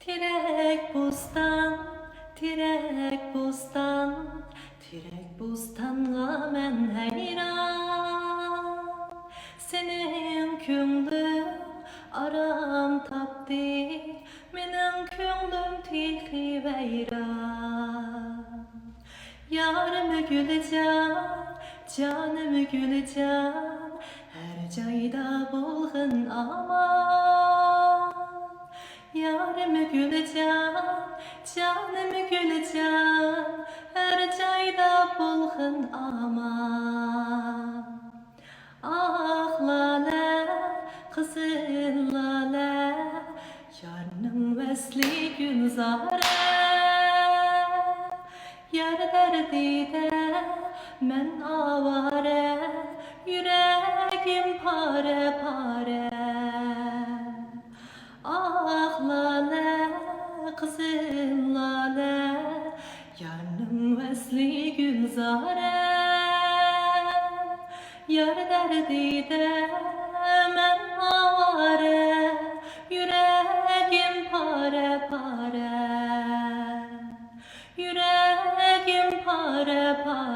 Tirek bustan, tirek bustan, tirek bustanla men heyran. Senin könglüm aram tapdı, menin könglüm tilki veyran. Yarımı güleceğim, canımı güleceğim, her cayda bulğun aman. Yarımı güleceğim, canımı güleceğim, her cayda bulğun aman. Ah lale, kızıl lale, yarının vesli gülzare. Yar derdide men avare, yüreğim pare pare. Ah lale, kızıl lale, yarının vesli gülzare. Yar derdide men avare, yüreğim pare pare. Yüreğim pare pare.